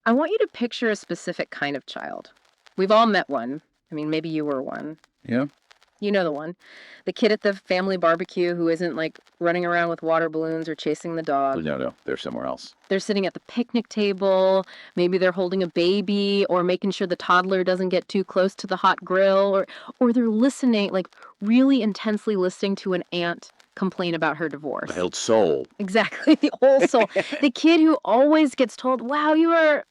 I want you to picture a specific kind of child. We've all met one. I mean, maybe you were one. Yeah. You know the one. The kid at the family barbecue who isn't like running around with water balloons or chasing the dog. No, they're somewhere else. They're sitting at the picnic table. Maybe they're holding a baby or making sure the toddler doesn't get too close to the hot grill, or they're listening, like really intensely listening to an aunt complain about her divorce. The old soul. Exactly, the old soul. The kid who always gets told, wow, you are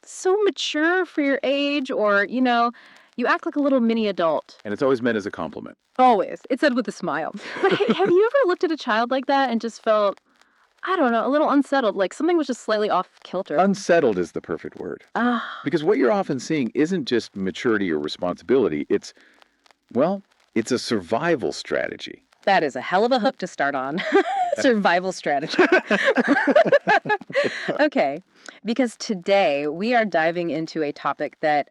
so mature for your age, or, you act like a little mini adult. And it's always meant as a compliment. Always. It's said with a smile. But hey, have you ever looked at a child like that and just felt, I don't know, a little unsettled, like something was just slightly off kilter? Unsettled is the perfect word. Ah, Because what you're often seeing isn't just maturity or responsibility. It's a survival strategy. that is a hell of a hook to start on. Survival strategy. Okay, because today we are diving into a topic that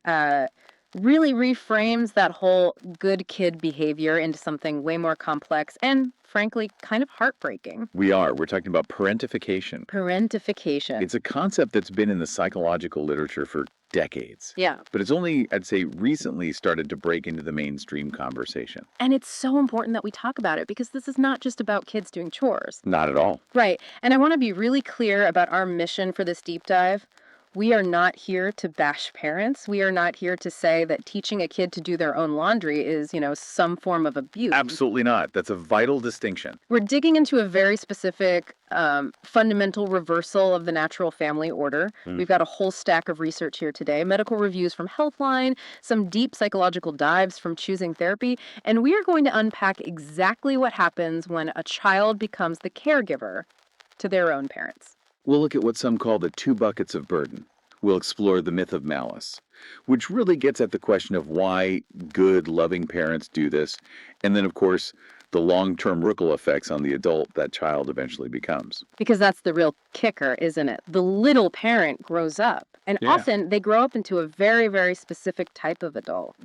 really reframes that whole good kid behavior into something way more complex and, frankly, kind of heartbreaking. We're talking about parentification. Parentification. It's a concept that's been in the psychological literature for decades. Yeah. But it's only, I'd say, recently started to break into the mainstream conversation. And it's so important that we talk about it because this is not just about kids doing chores. Not at all. Right. And I want to be really clear about our mission for this deep dive. We are not here to bash parents. We are not here to say that teaching a kid to do their own laundry is, some form of abuse. Absolutely not. That's a vital distinction. We're digging into a very specific fundamental reversal of the natural family order. We've got a whole stack of research here today, medical reviews from Healthline, some deep psychological dives from Choosing Therapy, and we are going to unpack exactly what happens when a child becomes the caregiver to their own parents. We'll look at what some call the 2 buckets of burden. We'll explore the myth of malice, which really gets at the question of why good, loving parents do this, and then, of course, the long-term ripple effects on the adult that child eventually becomes. Because that's the real kicker, isn't it? The little parent grows up, and often they grow up into a very, very specific type of adult.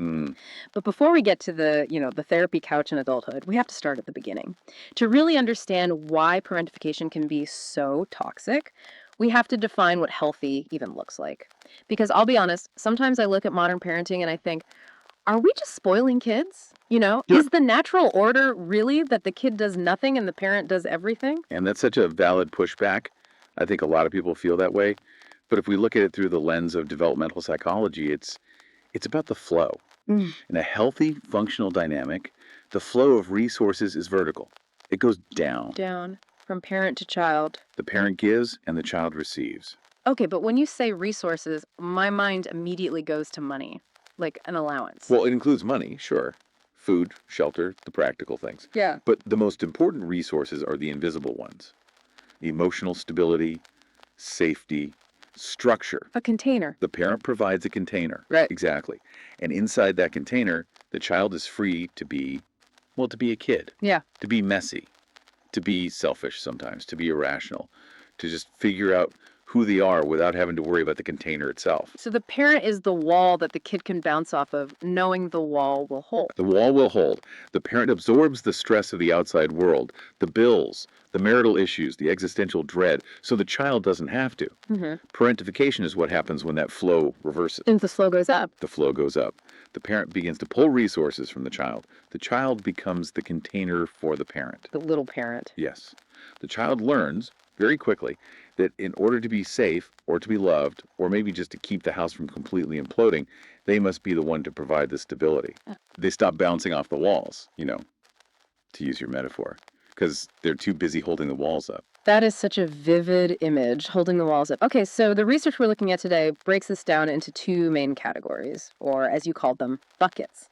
But before we get to the therapy couch in adulthood, we have to start at the beginning. To really understand why parentification can be so toxic, we have to define what healthy even looks like. Because I'll be honest, sometimes I look at modern parenting and I think, are we just spoiling kids? Is the natural order really that the kid does nothing and the parent does everything? And that's such a valid pushback. I think a lot of people feel that way. But if we look at it through the lens of developmental psychology, it's about the flow. In a healthy, functional dynamic, the flow of resources is vertical. It goes down. Down, from parent to child. The parent gives and the child receives. Okay, but when you say resources, my mind immediately goes to money, like an allowance. Well, it includes money, sure. Food, shelter, the practical things. Yeah. But the most important resources are the invisible ones. Emotional stability, safety, structure. A container. The parent provides a container. Right. Exactly. And inside that container, the child is free to be a kid. Yeah. To be messy, to be selfish sometimes, to be irrational, to just figure out who they are without having to worry about the container itself. So the parent is the wall that the kid can bounce off of, knowing the wall will hold. The wall will hold. The parent absorbs the stress of the outside world, the bills, the marital issues, the existential dread, so the child doesn't have to. Parentification is what happens when that flow reverses. And the flow goes up. The flow goes up. The parent begins to pull resources from the child. The child becomes the container for the parent. The little parent. Yes. The child learns very quickly that in order to be safe or to be loved, or maybe just to keep the house from completely imploding, they must be the one to provide the stability. They stop bouncing off the walls, to use your metaphor, because they're too busy holding the walls up. That is such a vivid image, holding the walls up. Okay, so the research we're looking at today breaks this down into 2 main categories, or as you called them, buckets.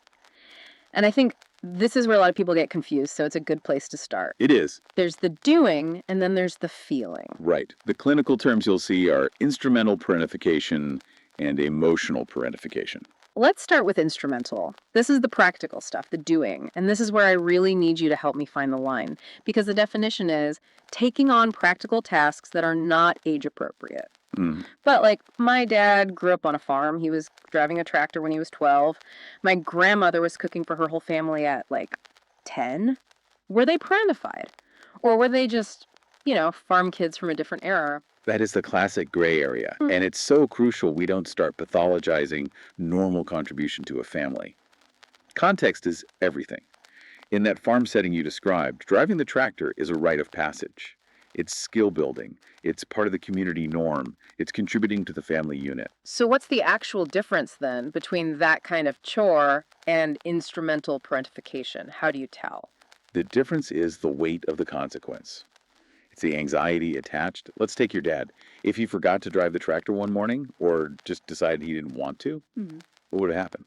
And I think this is where a lot of people get confused, so it's a good place to start. It is. There's the doing, and then there's the feeling. Right. The clinical terms you'll see are instrumental parentification and emotional parentification. Let's start with instrumental. This is the practical stuff, the doing. And this is where I really need you to help me find the line. Because the definition is taking on practical tasks that are not age appropriate. But my dad grew up on a farm. He was driving a tractor when he was 12. My grandmother was cooking for her whole family at 10. Were they parentified? Or were they just, farm kids from a different era? That is the classic gray area, and it's so crucial we don't start pathologizing normal contribution to a family. Context is everything. In that farm setting you described, driving the tractor is a rite of passage. It's skill building. It's part of the community norm. It's contributing to the family unit. So what's the actual difference then between that kind of chore and instrumental parentification? How do you tell? The difference is the weight of the consequence. It's the anxiety attached. Let's take your dad. If he forgot to drive the tractor one morning or just decided he didn't want to, what would have happened?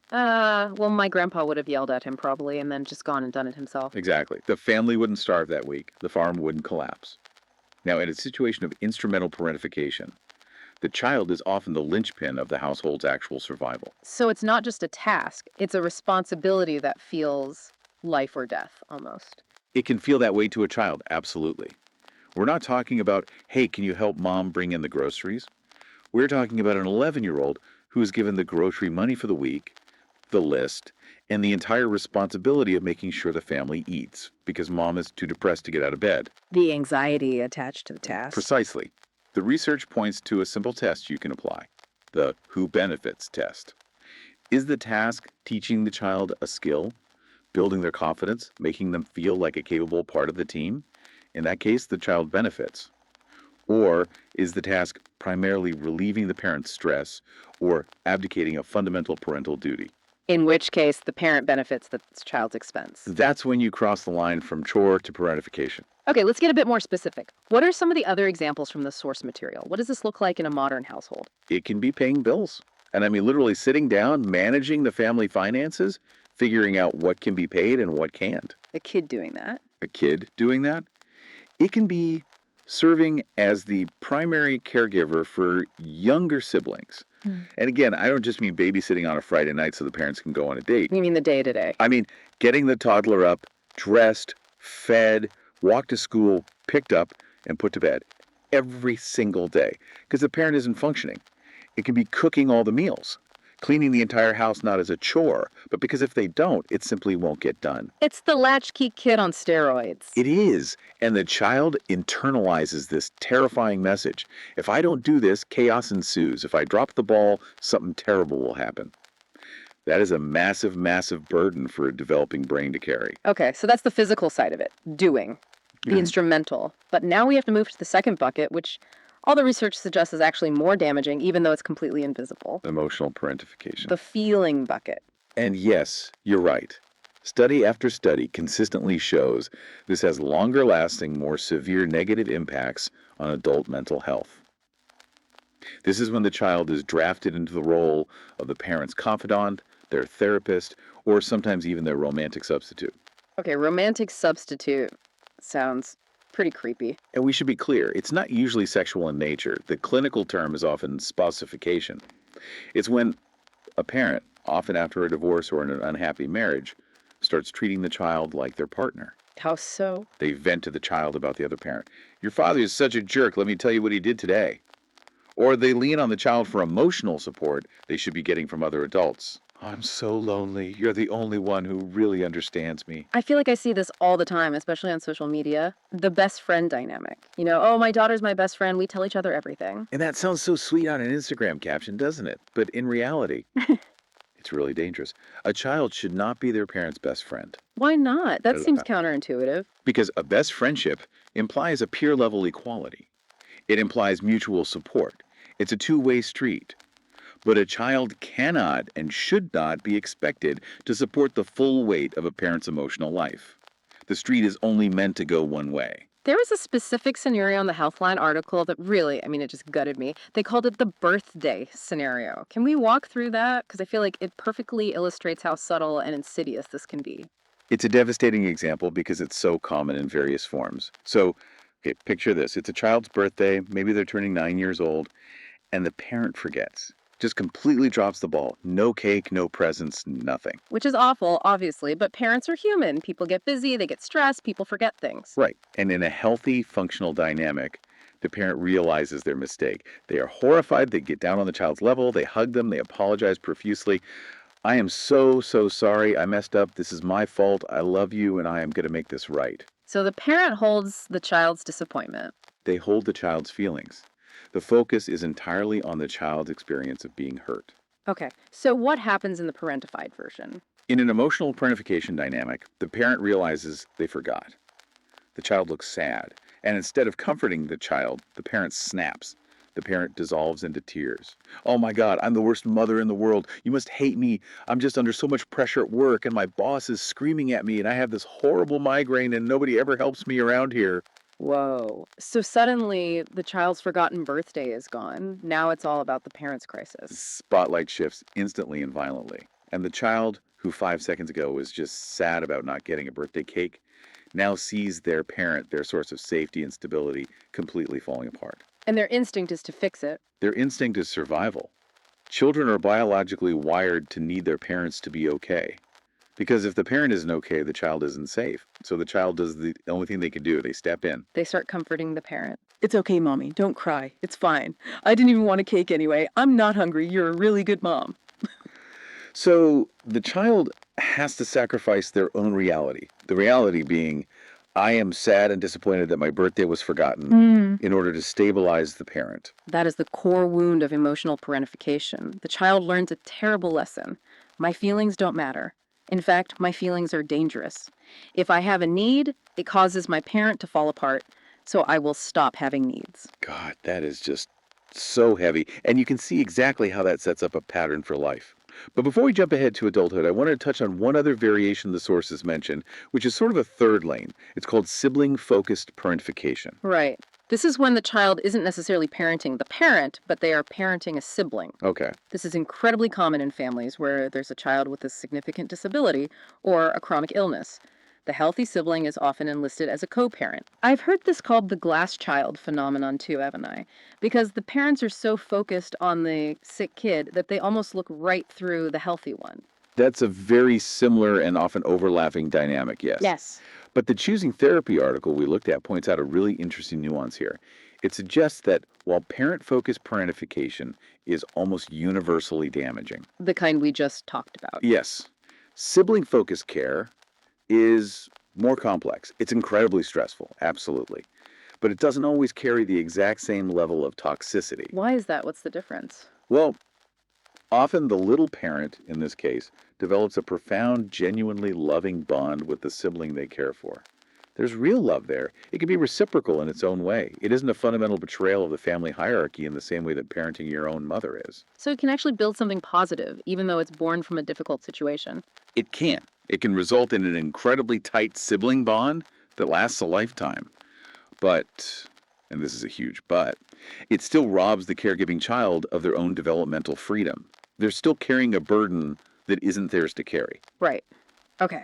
Well, my grandpa would have yelled at him probably and then just gone and done it himself. Exactly. The family wouldn't starve that week. The farm wouldn't collapse. Now, in a situation of instrumental parentification, the child is often the linchpin of the household's actual survival. So it's not just a task, it's a responsibility that feels life or death almost. It can feel that way to a child, absolutely. We're not talking about, hey, can you help mom bring in the groceries? We're talking about an 11-year-old who is given the grocery money for the week, the list, and the entire responsibility of making sure the family eats because mom is too depressed to get out of bed. The anxiety attached to the task. Precisely. The research points to a simple test you can apply, the Who Benefits test. Is the task teaching the child a skill, building their confidence, making them feel like a capable part of the team? In that case, the child benefits. Or is the task primarily relieving the parent's stress or abdicating a fundamental parental duty? In which case, the parent benefits the child's expense. That's when you cross the line from chore to parentification. Okay, let's get a bit more specific. What are some of the other examples from the source material? What does this look like in a modern household? It can be paying bills. And I mean, literally sitting down, managing the family finances, figuring out what can be paid and what can't. A kid doing that. A kid doing that. It can be serving as the primary caregiver for younger siblings. And again, I don't just mean babysitting on a Friday night so the parents can go on a date. You mean the day-to-day? I mean getting the toddler up, dressed, fed, walked to school, picked up, and put to bed every single day because the parent isn't functioning. It can be cooking all the meals, cleaning the entire house not as a chore, but because if they don't, it simply won't get done. It's the latchkey kid on steroids. It is. And the child internalizes this terrifying message. If I don't do this, chaos ensues. If I drop the ball, something terrible will happen. That is a massive, massive burden for a developing brain to carry. Okay, so that's the physical side of it, doing, the instrumental. But now we have to move to the second bucket, which all the research suggests is actually more damaging, even though it's completely invisible. Emotional parentification. The feeling bucket. And yes, you're right. Study after study consistently shows this has longer lasting, more severe negative impacts on adult mental health. This is when the child is drafted into the role of the parent's confidant, their therapist, or sometimes even their romantic substitute. Okay, romantic substitute sounds pretty creepy. And we should be clear, it's not usually sexual in nature. The clinical term is often spossification. It's when a parent, often after a divorce or in an unhappy marriage, starts treating the child like their partner. How so? They vent to the child about the other parent. Your father is such a jerk, let me tell you what he did today. Or they lean on the child for emotional support they should be getting from other adults. I'm so lonely. You're the only one who really understands me. I feel like I see this all the time, especially on social media. The best friend dynamic. You know, oh, my daughter's my best friend. We tell each other everything. And that sounds so sweet on an Instagram caption, doesn't it? But in reality, it's really dangerous. A child should not be their parent's best friend. Why not? That seems counterintuitive. Because a best friendship implies a peer level equality. It implies mutual support. It's a two-way street. But a child cannot and should not be expected to support the full weight of a parent's emotional life. The street is only meant to go one way. There was a specific scenario in the Healthline article that really, it just gutted me. They called it the birthday scenario. Can we walk through that? Because I feel like it perfectly illustrates how subtle and insidious this can be. It's a devastating example because it's so common in various forms. So, okay, picture this. It's a child's birthday. Maybe they're turning 9 years old, and the parent forgets. Just completely drops the ball. No cake, no presents, nothing. Which is awful, obviously, but parents are human. People get busy, they get stressed, people forget things. Right. And in a healthy, functional dynamic, the parent realizes their mistake. They are horrified. They get down on the child's level. They hug them. They apologize profusely. I am so sorry. I messed up. This is my fault. I love you, and I am going to make this right. So the parent holds the child's disappointment. They hold the child's feelings. The focus is entirely on the child's experience of being hurt. Okay, so what happens in the parentified version? In an emotional parentification dynamic, the parent realizes they forgot. The child looks sad, and instead of comforting the child, the parent snaps. The parent dissolves into tears. Oh my God, I'm the worst mother in the world. You must hate me. I'm just under so much pressure at work, and my boss is screaming at me, and I have this horrible migraine, and nobody ever helps me around here. Whoa. So suddenly the child's forgotten birthday is gone. Now it's all about the parent's crisis. Spotlight shifts instantly and violently. And the child, who 5 seconds ago was just sad about not getting a birthday cake, now sees their parent, their source of safety and stability, completely falling apart. And their instinct is to fix it. Their instinct is survival. Children are biologically wired to need their parents to be okay. Because if the parent isn't okay, the child isn't safe. So the child does the only thing they can do. They step in. They start comforting the parent. It's okay, Mommy. Don't cry. It's fine. I didn't even want a cake anyway. I'm not hungry. You're a really good mom. So the child has to sacrifice their own reality. The reality being, I am sad and disappointed that my birthday was forgotten in order to stabilize the parent. That is the core wound of emotional parentification. The child learns a terrible lesson. My feelings don't matter. In fact, my feelings are dangerous. If I have a need, it causes my parent to fall apart, so I will stop having needs. God, that is just so heavy. And you can see exactly how that sets up a pattern for life. But before we jump ahead to adulthood, I wanted to touch on one other variation the sources mention, which is sort of a third lane. It's called sibling-focused parentification. Right. This is when the child isn't necessarily parenting the parent, but they are parenting a sibling. Okay. This is incredibly common in families where there's a child with a significant disability or a chronic illness. The healthy sibling is often enlisted as a co-parent. I've heard this called the glass child phenomenon too, haven't I? Because the parents are so focused on the sick kid that they almost look right through the healthy one. That's a very similar and often overlapping dynamic, yes. Yes. But the Choosing Therapy article we looked at points out a really interesting nuance here. It suggests that while parent-focused parentification is almost universally damaging, The kind we just talked about. yes, sibling-focused care is more complex. It's incredibly stressful, absolutely. But it doesn't always carry the exact same level of toxicity. Why is that? What's the difference? Well, often the little parent, in this case, develops a profound, genuinely loving bond with the sibling they care for. There's real love there. It can be reciprocal in its own way. It isn't a fundamental betrayal of the family hierarchy in the same way that parenting your own mother is. So it can actually build something positive, even though it's born from a difficult situation. It can. It can result in an incredibly tight sibling bond that lasts a lifetime. But, and this is a huge but, it still robs the caregiving child of their own developmental freedom. They're still carrying a burden that isn't theirs to carry. Right. Okay.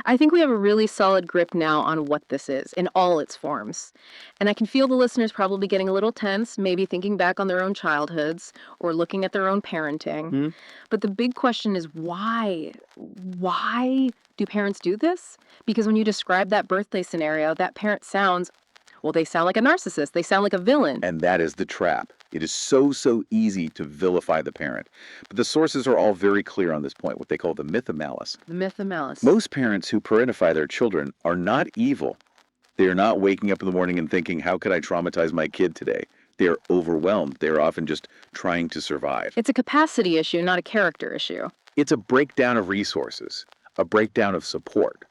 I think we have a really solid grip now on what this is in all its forms. And I can feel the listeners probably getting a little tense, maybe thinking back on their own childhoods or looking at their own parenting. But the big question is why? Why do parents do this? Because when you describe that birthday scenario, that parent sounds, well, they sound like a narcissist. They sound like a villain. And that is the trap. It is so easy to vilify the parent. But the sources are all very clear on this point, what they call the myth of malice. The myth of malice. Most parents who parentify their children are not evil. They are not waking up in the morning and thinking, how could I traumatize my kid today? They are overwhelmed. They are often just trying to survive. It's a capacity issue, not a character issue. It's a breakdown of resources, a breakdown of support.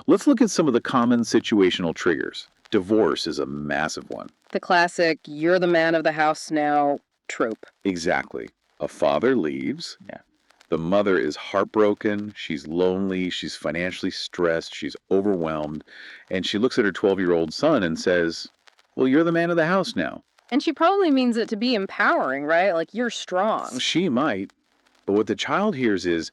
Let's look at some of the common situational triggers. Divorce is a massive one. The classic, you're the man of the house now trope. Exactly. A father leaves. Yeah. The mother is heartbroken. She's lonely. She's financially stressed. She's overwhelmed. And she looks at her 12-year-old son and says, well, you're the man of the house now. And she probably means it to be empowering, right? Like, you're strong. She might. But what the child hears is,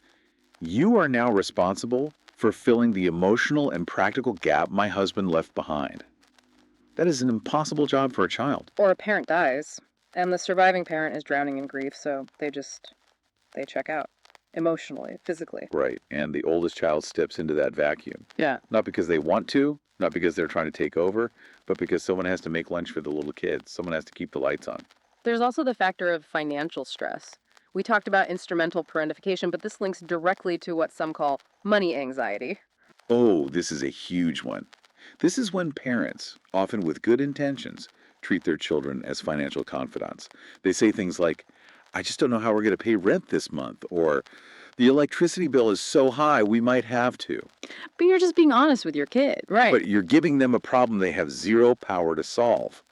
you are now responsible for filling the emotional and practical gap my husband left behind. That is an impossible job for a child. Or a parent dies, and the surviving parent is drowning in grief, so they check out. Emotionally, physically. Right. And the oldest child steps into that vacuum. Yeah. Not because they want to, not because they're trying to take over, but because someone has to make lunch for the little kids. Someone has to keep the lights on. There's also the factor of financial stress. We talked about instrumental parentification, but this links directly to what some call money anxiety. Oh, this is a huge one. This is when parents, often with good intentions, treat their children as financial confidants. They say things like, I just don't know how we're going to pay rent this month, or the electricity bill is so high we might have to. But you're just being honest with your kid, right? But you're giving them a problem they have zero power to solve.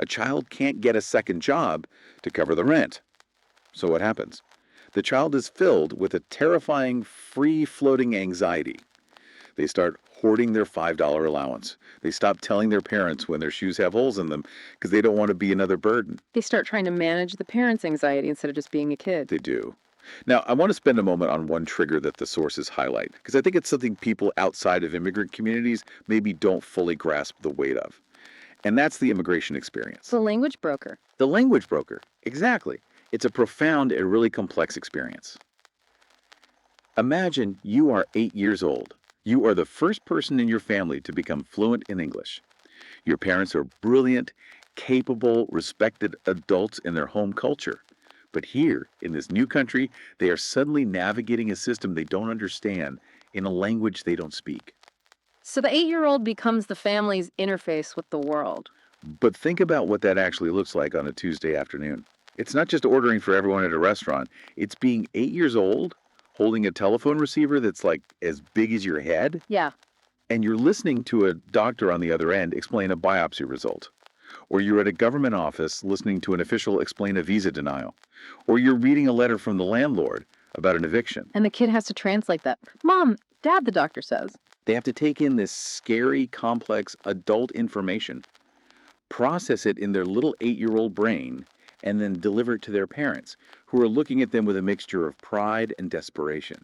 A child can't get a second job to cover the rent. So what happens? The child is filled with a terrifying, free-floating anxiety. They start hoarding their $5 allowance. They stop telling their parents when their shoes have holes in them because they don't want to be another burden. They start trying to manage the parents' anxiety instead of just being a kid. They do. Now, I want to spend a moment on one trigger that the sources highlight, because I think it's something people outside of immigrant communities maybe don't fully grasp the weight of. And that's the immigration experience. The language broker. The language broker. Exactly. It's a profound and really complex experience. Imagine you are 8 years old. You are the first person in your family to become fluent in English. Your parents are brilliant, capable, respected adults in their home culture. But here, in this new country, they are suddenly navigating a system they don't understand in a language they don't speak. So the 8-year-old becomes the family's interface with the world. But think about what that actually looks like on a Tuesday afternoon. It's not just ordering for everyone at a restaurant. It's being 8 years old, holding a telephone receiver that's like as big as your head, Yeah. and you're listening to a doctor on the other end explain a biopsy result. Or you're at a government office listening to an official explain a visa denial. Or you're reading a letter from the landlord about an eviction. And the kid has to translate that. Mom, Dad, the doctor says. They have to take in this scary, complex adult information, process it in their little 8-year-old brain, and then deliver it to their parents, who are looking at them with a mixture of pride and desperation.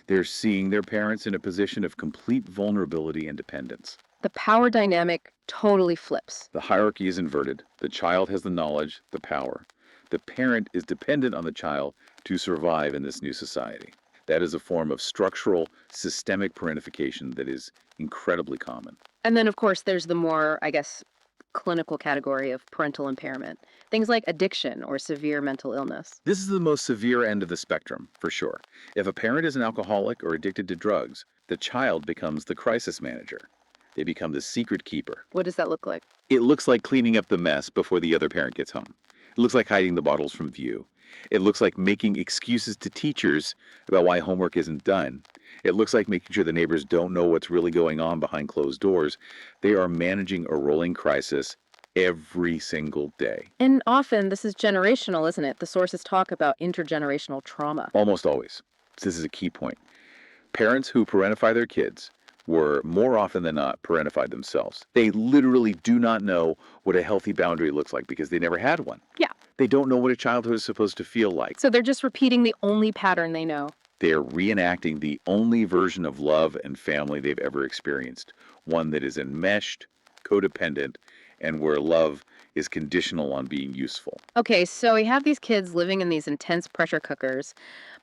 They're seeing their parents in a position of complete vulnerability and dependence. The power dynamic totally flips. The hierarchy is inverted. The child has the knowledge, the power. The parent is dependent on the child to survive in this new society. That is a form of structural, systemic parentification that is incredibly common. And then, of course, there's the more, clinical category of parental impairment. Things like addiction or severe mental illness. This is the most severe end of the spectrum, for sure. If a parent is an alcoholic or addicted to drugs, the child becomes the crisis manager. They become the secret keeper. What does that look like? It looks like cleaning up the mess before the other parent gets home. It looks like hiding the bottles from view. It looks like making excuses to teachers about why homework isn't done. It looks like making sure the neighbors don't know what's really going on behind closed doors. They are managing a rolling crisis every single day. And often this is generational, isn't it? The sources talk about intergenerational trauma. Almost always. This is a key point. Parents who parentify their kids were more often than not parentified themselves. They literally do not know what a healthy boundary looks like because they never had one. Yeah. They don't know what a childhood is supposed to feel like. So they're just repeating the only pattern they know. They are reenacting the only version of love and family they've ever experienced, one that is enmeshed, codependent, and where love is conditional on being useful. Okay, so we have these kids living in these intense pressure cookers.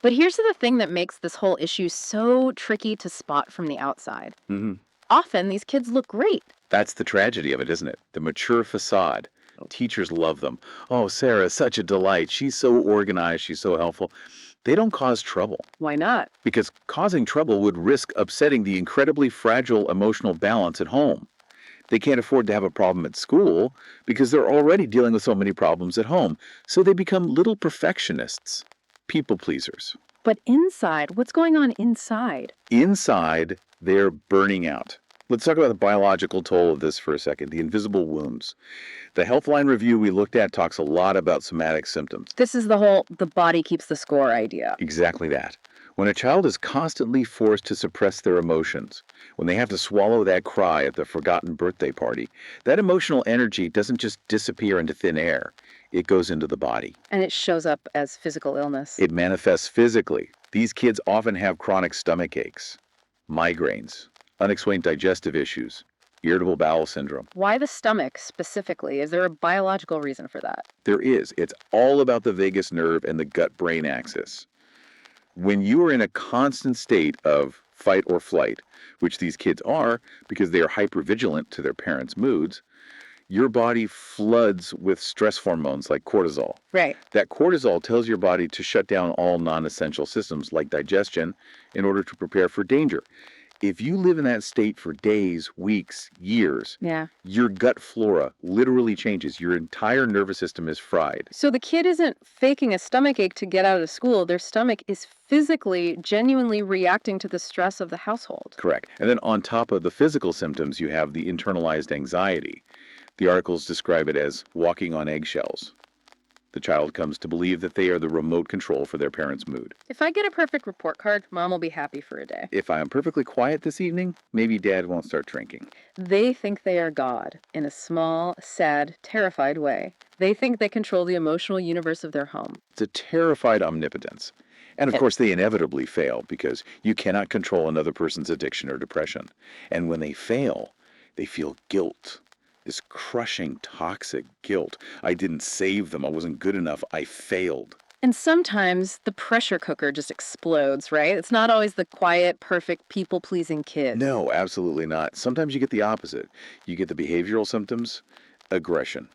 But here's the thing that makes this whole issue so tricky to spot from the outside. Mm-hmm. Often these kids look great. That's the tragedy of it, isn't it? The mature facade. Teachers love them. Oh, Sarah, such a delight. She's so organized. She's so helpful. They don't cause trouble. Why not? Because causing trouble would risk upsetting the incredibly fragile emotional balance at home. They can't afford to have a problem at school because they're already dealing with so many problems at home. So they become little perfectionists, people pleasers. But inside, what's going on inside? Inside, they're burning out. Let's talk about the biological toll of this for a second, the invisible wounds. The Healthline review we looked at talks a lot about somatic symptoms. This is the body keeps the score idea. Exactly that. When a child is constantly forced to suppress their emotions, when they have to swallow that cry at the forgotten birthday party, that emotional energy doesn't just disappear into thin air. It goes into the body. And it shows up as physical illness. It manifests physically. These kids often have chronic stomach aches, migraines, unexplained digestive issues, irritable bowel syndrome. Why the stomach specifically? Is there a biological reason for that? There is. It's all about the vagus nerve and the gut-brain axis. When you are in a constant state of fight or flight, which these kids are because they are hypervigilant to their parents' moods, your body floods with stress hormones like cortisol. Right. That cortisol tells your body to shut down all non-essential systems like digestion in order to prepare for danger. If you live in that state for days, weeks, years, Yeah. your gut flora literally changes. Your entire nervous system is fried. So the kid isn't faking a stomach ache to get out of school. Their stomach is physically, genuinely reacting to the stress of the household. Correct. And then on top of the physical symptoms, you have the internalized anxiety. The articles describe it as walking on eggshells. The child comes to believe that they are the remote control for their parents' mood. If I get a perfect report card, Mom will be happy for a day. If I am perfectly quiet this evening, maybe Dad won't start drinking. They think they are God in a small, sad, terrified way. They think they control the emotional universe of their home. It's a terrified omnipotence. And of course, they inevitably fail because you cannot control another person's addiction or depression. And when they fail, they feel guilt. This crushing, toxic guilt. I didn't save them. I wasn't good enough. I failed. And sometimes the pressure cooker just explodes, right? It's not always the quiet, perfect, people-pleasing kid. No, absolutely not. Sometimes you get the opposite. You get the behavioral symptoms, aggression,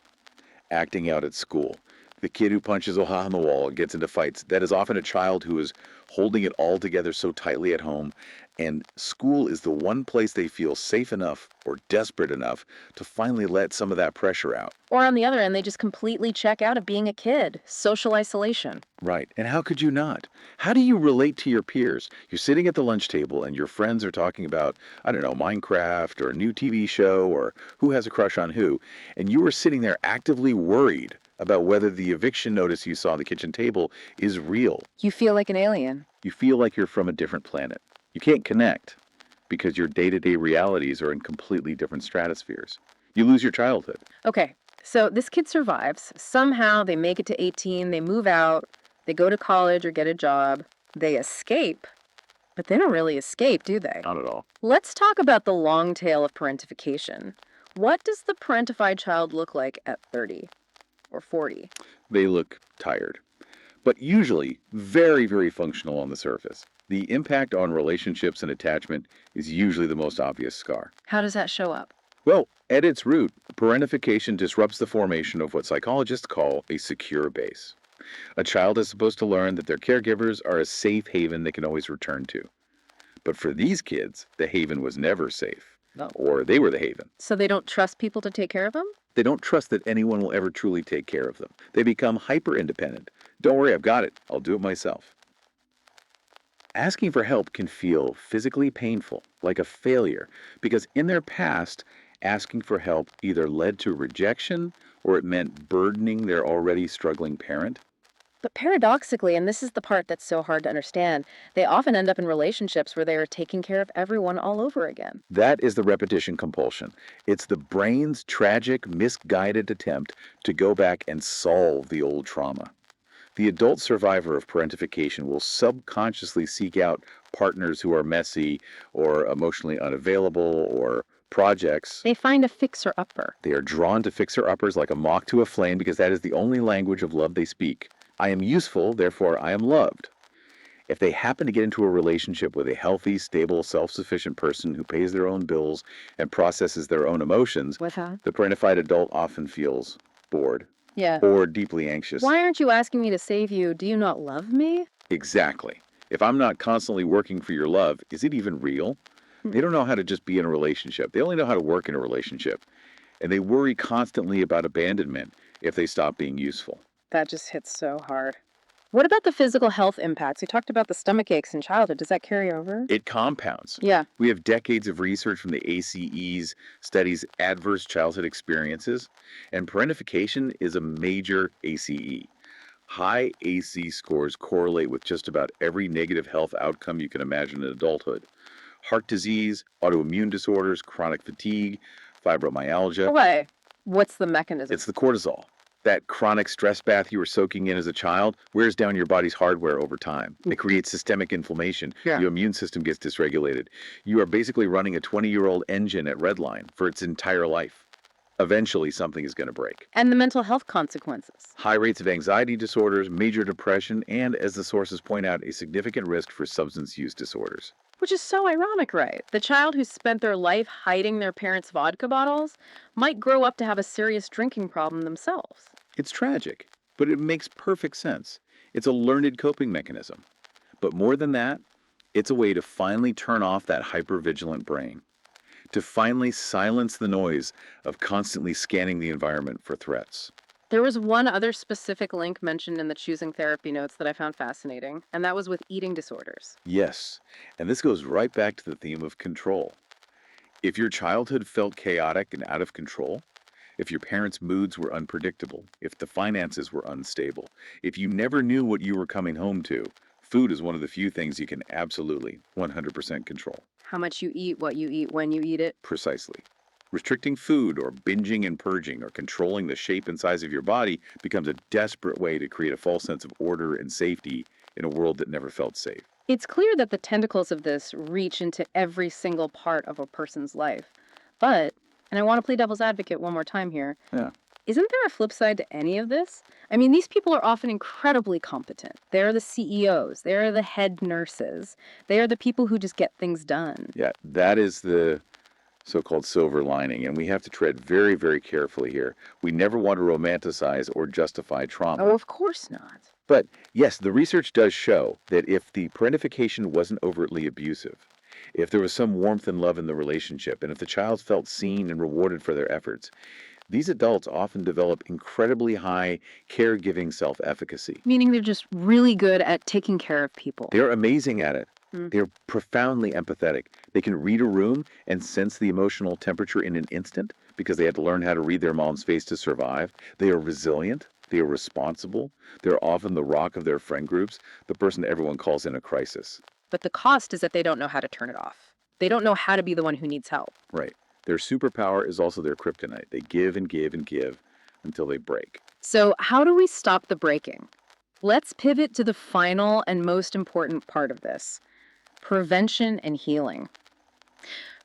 acting out at school. The kid who punches a hole in the wall and gets into fights. That is often a child who is holding it all together so tightly at home. And school is the one place they feel safe enough or desperate enough to finally let some of that pressure out. Or on the other end, they just completely check out of being a kid. Social isolation. Right. And how could you not? How do you relate to your peers? You're sitting at the lunch table and your friends are talking about, I don't know, Minecraft or a new TV show or who has a crush on who. And you are sitting there actively worried about whether the eviction notice you saw on the kitchen table is real. You feel like an alien. You feel like you're from a different planet. You can't connect because your day-to-day realities are in completely different stratospheres. You lose your childhood. Okay, so this kid survives. Somehow they make it to 18, they move out, they go to college or get a job, they escape. But they don't really escape, do they? Not at all. Let's talk about the long tail of parentification. What does the parentified child look like at 30 or 40? They look tired, but usually very, very functional on the surface. The impact on relationships and attachment is usually the most obvious scar. How does that show up? Well, at its root, parentification disrupts the formation of what psychologists call a secure base. A child is supposed to learn that their caregivers are a safe haven they can always return to. But for these kids, the haven was never safe. No. Or they were the haven. So they don't trust people to take care of them? They don't trust that anyone will ever truly take care of them. They become hyper-independent. Don't worry, I've got it. I'll do it myself. Asking for help can feel physically painful, like a failure, because in their past, asking for help either led to rejection or it meant burdening their already struggling parent. But paradoxically, and this is the part that's so hard to understand, they often end up in relationships where they are taking care of everyone all over again. That is the repetition compulsion. It's the brain's tragic, misguided attempt to go back and solve the old trauma. The adult survivor of parentification will subconsciously seek out partners who are messy or emotionally unavailable or projects. They find a fixer-upper. They are drawn to fixer-uppers like a moth to a flame because that is the only language of love they speak. I am useful, therefore I am loved. If they happen to get into a relationship with a healthy, stable, self-sufficient person who pays their own bills and processes their own emotions, the parentified adult often feels bored. Yeah. Or deeply anxious. Why aren't you asking me to save you? Do you not love me? Exactly. If I'm not constantly working for your love, is it even real? They don't know how to just be in a relationship. They only know how to work in a relationship. And they worry constantly about abandonment if they stop being useful. That just hits so hard. What about the physical health impacts? We talked about the stomach aches in childhood. Does that carry over? It compounds. Yeah. We have decades of research from the ACE's studies adverse childhood experiences, and parentification is a major ACE. High AC scores correlate with just about every negative health outcome you can imagine in adulthood. Heart disease, autoimmune disorders, chronic fatigue, fibromyalgia. Why? What's the mechanism? It's the cortisol. That chronic stress bath you were soaking in as a child wears down your body's hardware over time. It creates systemic inflammation. Yeah. Your immune system gets dysregulated. You are basically running a 20-year-old engine at redline for its entire life. Eventually, something is going to break. And the mental health consequences. High rates of anxiety disorders, major depression, and, as the sources point out, a significant risk for substance use disorders. Which is so ironic, right? The child who spent their life hiding their parents' vodka bottles might grow up to have a serious drinking problem themselves. It's tragic, but it makes perfect sense. It's a learned coping mechanism. But more than that, It's a way to finally turn off that hypervigilant brain, to finally silence the noise of constantly scanning the environment for threats. There was one other specific link mentioned in the choosing therapy notes that I found fascinating, and that was with eating disorders. Yes, and this goes right back to the theme of control. If your childhood felt chaotic and out of control, if your parents' moods were unpredictable, if the finances were unstable, if you never knew what you were coming home to, food is one of the few things you can absolutely 100% control. How much you eat, what you eat, when you eat it. Precisely. Restricting food or binging and purging or controlling the shape and size of your body becomes a desperate way to create a false sense of order and safety in a world that never felt safe. It's clear that the tentacles of this reach into every single part of a person's life. But, and I want to play devil's advocate one more time here, Yeah. isn't there a flip side to any of this? I mean, these people are often incredibly competent. They're the CEOs, they're the head nurses, they are the people who just get things done. Yeah, that is the so-called silver lining, and we have to tread very, very carefully here. We never want to romanticize or justify trauma. Oh, of course not. But yes, the research does show that if the parentification wasn't overtly abusive, if there was some warmth and love in the relationship, and if the child felt seen and rewarded for their efforts, these adults often develop incredibly high caregiving self-efficacy. Meaning they're just really good at taking care of people. They're amazing at it. Mm. They're profoundly empathetic. They can read a room and sense the emotional temperature in an instant because they had to learn how to read their mom's face to survive. They are resilient. They are responsible. They're often the rock of their friend groups, the person everyone calls in a crisis. But the cost is that they don't know how to turn it off. They don't know how to be the one who needs help. Right. Their superpower is also their kryptonite. They give and give and give until they break. So, how do we stop the breaking? Let's pivot to the final and most important part of this: prevention and healing.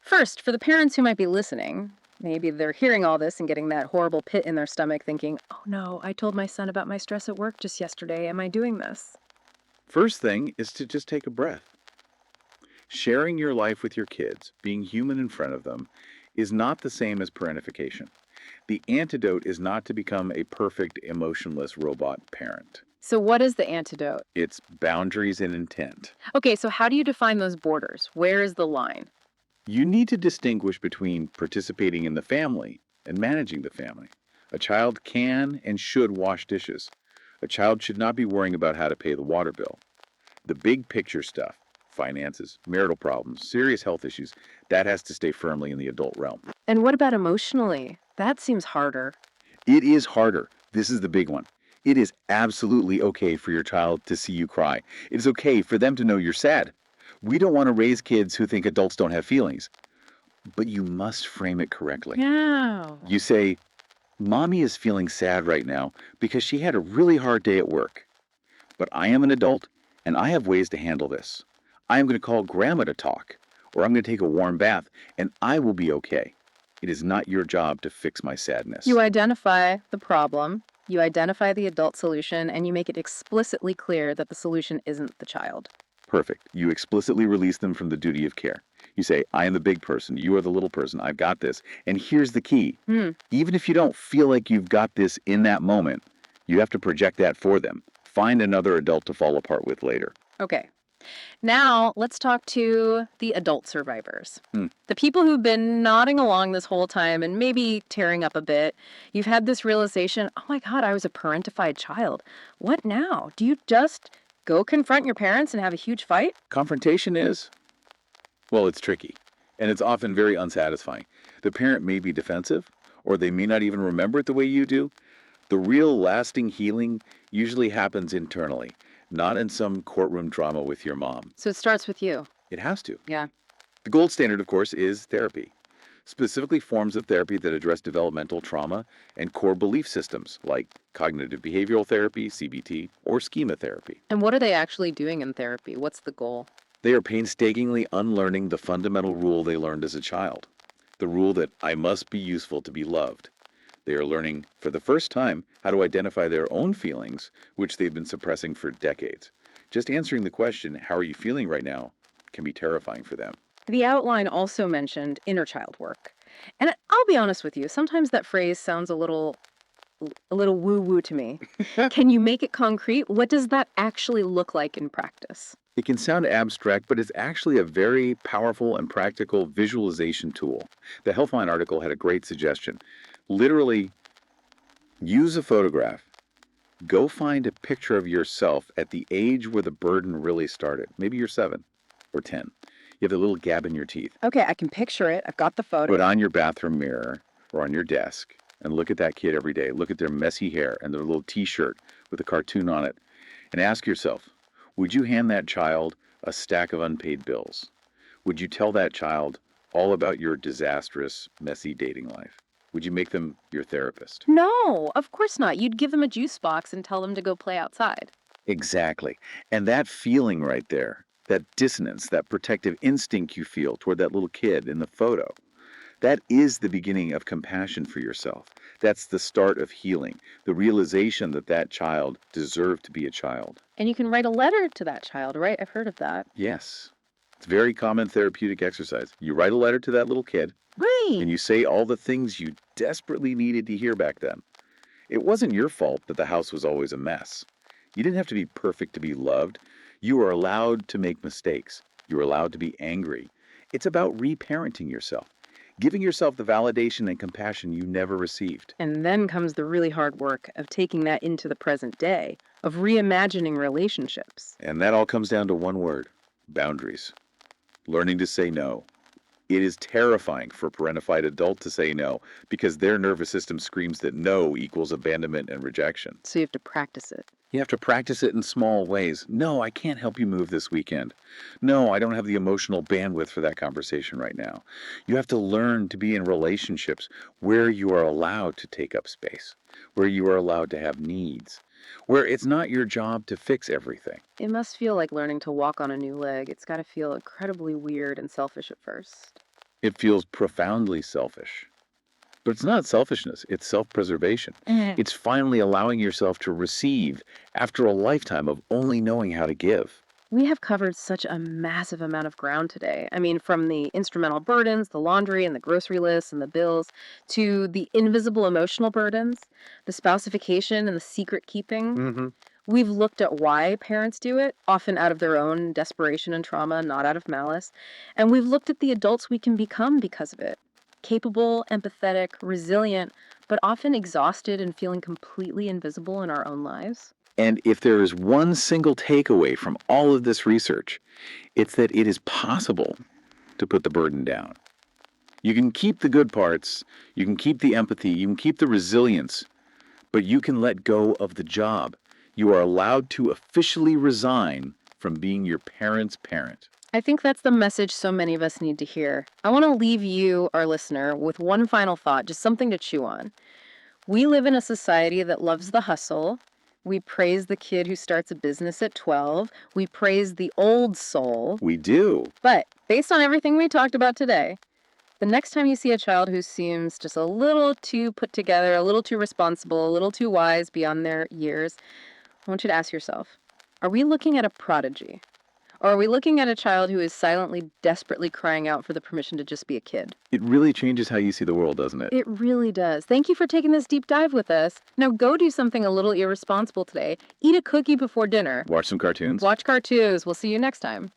First, for the parents who might be listening, maybe they're hearing all this and getting that horrible pit in their stomach thinking, oh no, I told my son about my stress at work just yesterday. Am I doing this? First thing is to just take a breath. Sharing your life with your kids, being human in front of them, is not the same as parentification. The antidote is not to become a perfect, emotionless robot parent. So, what is the antidote? It's boundaries and intent. Okay, so how do you define those borders? Where is the line? You need to distinguish between participating in the family and managing the family. A child can and should wash dishes. A child should not be worrying about how to pay the water bill. The big picture stuff, finances, marital problems, serious health issues, that has to stay firmly in the adult realm. And what about emotionally? That seems harder. It is harder. This is the big one. It is absolutely okay for your child to see you cry. It is okay for them to know you're sad. We don't want to raise kids who think adults don't have feelings. But you must frame it correctly. Yeah. You say, Mommy is feeling sad right now because she had a really hard day at work. But I am an adult, and I have ways to handle this. I am going to call Grandma to talk, or I'm going to take a warm bath, and I will be okay. It is not your job to fix my sadness. You identify the problem, you identify the adult solution, and you make it explicitly clear that the solution isn't the child. Perfect. You explicitly release them from the duty of care. You say, I am the big person, you are the little person, I've got this. And here's the key. Even if you don't feel like you've got this in that moment, you have to project that for them. Find another adult to fall apart with later. Okay. Now, let's talk to the adult survivors. Hmm. The people who've been nodding along this whole time and maybe tearing up a bit. You've had this realization, oh my God, I was a parentified child. What now? Do you just go confront your parents and have a huge fight? Confrontation is, well, it's tricky, and it's often very unsatisfying. The parent may be defensive, or they may not even remember it the way you do. The real lasting healing usually happens internally, not in some courtroom drama with your mom. So it starts with you. It has to. Yeah. The gold standard, of course, is therapy. Specifically forms of therapy that address developmental trauma and core belief systems like cognitive behavioral therapy, CBT, or schema therapy. And what are they actually doing in therapy? What's the goal? They are painstakingly unlearning the fundamental rule they learned as a child, the rule that I must be useful to be loved. They are learning, for the first time, how to identify their own feelings, which they've been suppressing for decades. Just answering the question, how are you feeling right now, can be terrifying for them. The outline also mentioned inner child work. And I'll be honest with you, sometimes that phrase sounds a little a little woo-woo to me. Can you make it concrete? What does that actually look like in practice? It can sound abstract, but it's actually a very powerful and practical visualization tool. The Healthline article had a great suggestion. Literally, use a photograph. Go find a picture of yourself at the age where the burden really started. Maybe you're 7 or 10. You have a little gap in your teeth. Okay, I can picture it. I've got the photo. Put on your bathroom mirror or on your desk and look at that kid every day. Look at their messy hair and their little t-shirt with a cartoon on it. And ask yourself, would you hand that child a stack of unpaid bills? Would you tell that child all about your disastrous, messy dating life? Would you make them your therapist? No, of course not. You'd give them a juice box and tell them to go play outside. Exactly. And that feeling right there, that dissonance, that protective instinct you feel toward that little kid in the photo, that is the beginning of compassion for yourself. That's the start of healing, the realization that that child deserved to be a child. And you can write a letter to that child, right? I've heard of that. Yes. It's a very common therapeutic exercise. You write a letter to that little kid, Right. and you say all the things you desperately needed to hear back then. It wasn't your fault that the house was always a mess. You didn't have to be perfect to be loved. You were allowed to make mistakes. You were allowed to be angry. It's about reparenting yourself, giving yourself the validation and compassion you never received. And then comes the really hard work of taking that into the present day, of reimagining relationships. And that all comes down to one word: boundaries. Learning to say no. It is terrifying for a parentified adult to say no because their nervous system screams that no equals abandonment and rejection. So you have to practice it. You have to practice it in small ways. No, I can't help you move this weekend. No, I don't have the emotional bandwidth for that conversation right now. You have to learn to be in relationships where you are allowed to take up space, where you are allowed to have needs, where it's not your job to fix everything. It must feel like learning to walk on a new leg. It's got to feel incredibly weird and selfish at first. It feels profoundly selfish. But it's not selfishness, it's self-preservation. It's finally allowing yourself to receive after a lifetime of only knowing how to give. We have covered such a massive amount of ground today. I mean, from the instrumental burdens, the laundry and the grocery lists and the bills, to the invisible emotional burdens, the spousification and the secret keeping. Mm-hmm. We've looked at why parents do it, often out of their own desperation and trauma, not out of malice. And we've looked at the adults we can become because of it. Capable, empathetic, resilient, but often exhausted and feeling completely invisible in our own lives. And if there is one single takeaway from all of this research, it's that it is possible to put the burden down. You can keep the good parts, you can keep the empathy, you can keep the resilience, but you can let go of the job. You are allowed to officially resign from being your parent's parent. I think that's the message so many of us need to hear. I want to leave you, our listener, with one final thought, just something to chew on. We live in a society that loves the hustle. We praise the kid who starts a business at 12. We praise the old soul. We do. But based on everything we talked about today, the next time you see a child who seems just a little too put together, a little too responsible, a little too wise beyond their years, I want you to ask yourself, are we looking at a prodigy? Or are we looking at a child who is silently, desperately crying out for the permission to just be a kid? It really changes how you see the world, doesn't it? It really does. Thank you for taking this deep dive with us. Now go do something a little irresponsible today. Eat a cookie before dinner. Watch some cartoons. Watch cartoons. We'll see you next time.